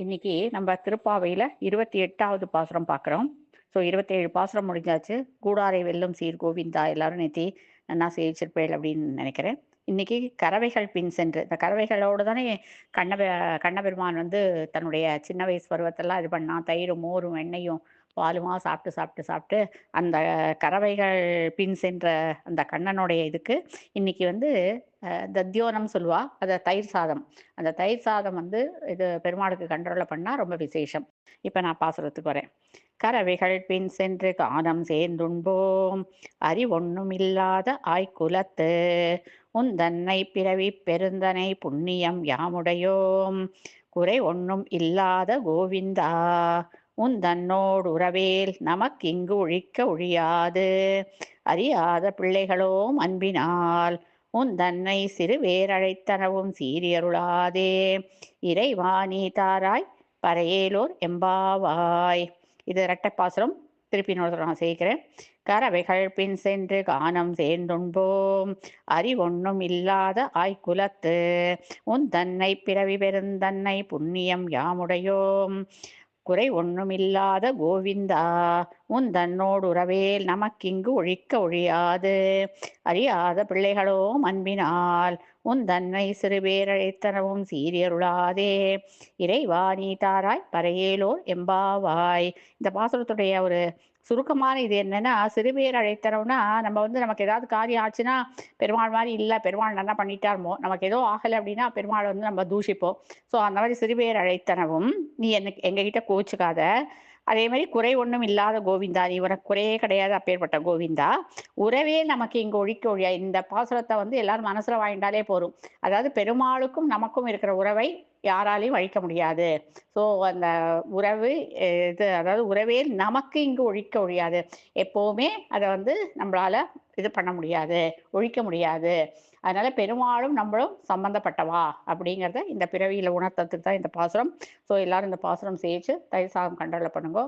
இன்னைக்கு நம்ம திருப்பாவையில 28வது பாசுரம் பார்க்குறோம். 27 பாசுரம் முடிஞ்சாச்சு. "கூடாரை வெல்லும் சீர் கோவிந்தா" எல்லாரும் நேத்தி நன்னா சேவிச்சிருப்பேள் அப்படின்னு நினைக்கிறேன். இன்னைக்கு "கறவைகள் பின் சென்று" இந்த கறவைகளோடு தானே கண்ணபெ கண்ணபெருமான் வந்து தன்னுடைய சின்ன வயசு பருவத்தெல்லாம் இது பண்ணான். தயிரும், மோரும், வெண்ணெயும், பாலுமா சாப்பிட்டு சாப்பிட்டு சாப்பிட்டு அந்த கறவைகள் பின் சென்ற அந்த கண்ணனுடைய இதுக்கு இன்னைக்கு வந்து தத்தியோனம் சொல்லுவா. அத தயிர் சாதம். அந்த தயிர் சாதம் வந்து இது பெருமாளுக்கு கண்ட்ரோல்ல பண்ணா ரொம்ப விசேஷம். இப்ப நான் பாசுரத்துக்கு வரேன். "கறவைகள் பின் சென்று கானம் சேர்ந்துண்போம் அறிவொண்ணுமில்லாத ஆய்க்குலத்து உந்தன்னை பிறவிப் பெருந்தனை புண்ணியம் யாமுடையோம் குறை ஒண்ணும் இல்லாத கோவிந்தா உந்தன்னோடு உறவேல் நமக்கிங்கு ஒழிக்க ஒழியாது அறியாத பிள்ளைகளோம் அன்பினால் உந்தன்னை சிறுவேரழைத்தனவும் சீரியருளாதே இறைவா நீ தாராய் பறையேலோர் எம்பாவாய்." இது இரட்டைப்பாசுரம். திருப்பி இன்னொரு தடவை நான் சேர்க்கிறேன். "கறவைகள் பின் சென்று கானம் சேர்ந்துண்போம் அறிவொண்ணும் இல்லாத ஆய்க்குலத்து உந்தன்னை பிறவி பெருந்தன்னை புண்ணியம் யாமுடையோம் குறை ஒண்ணுமில்லாத கோவிந்தா உந்தன்னோடு உறவேல் நமக்கிங்கு ஒழிக்க ஒழியாது அறியாத பிள்ளைகளோம் அன்பினால் உந்தன்னை சிறுபேரழைத்தனவும் சீரியருளாதே இறைவா நீ தாராய் பறையேலோர் எம்பாவாய்." இந்த பாசுரத்துடைய ஒரு சுருக்கமான இது என்னன்னா, சிறுபேர் அழைத்தனம்னா நம்ம வந்து நமக்கு ஏதாவது காரியம் ஆச்சுன்னா பெருமாள் மாதிரி இல்லை, பெருமாள் நல்லா பண்ணிட்டாருமோ, நமக்கு ஏதோ ஆகலை அப்படின்னா பெருமாள் வந்து நம்ம தூஷிப்போம். ஸோ அந்த மாதிரி சிறுபேர் அழைத்தனவும் நீ எனக்கு எங்ககிட்ட கோச்சுக்காத, அதே மாதிரி குறை ஒண்ணும் இல்லாத கோவிந்தா நீ உனக்கு குறையே கிடையாது அப்பேற்பட்ட கோவிந்தா உறவே நமக்கு இங்கு ஒழிக்க ஒழியா. இந்த பாசுரத்தை வந்து எல்லாரும் மனசுல வாங்கிட்டாலே போரும். அதாவது பெருமாளுக்கும் நமக்கும் இருக்கிற உறவை யாராலையும் அழிக்க முடியாது. ஸோ அந்த உறவு இது அதாவது உறவே நமக்கு இங்கு ஒழிக்க ஒழியாது. எப்பவுமே அதை வந்து நம்மளால இது பண்ண முடியாது, ஒழிக்க முடியாது. அதனால பெருமாளும் நம்மளும் சம்பந்தப்பட்டவா அப்படிங்கிறத இந்த பிறவியில உணர்த்தத்துக்கு தான் இந்த பாசுரம். ஸோ எல்லாரும் இந்த பாசுரம் சேவிச்சு தயிர் சாதம் கண்ட்ரோல்ல பண்ணுங்க.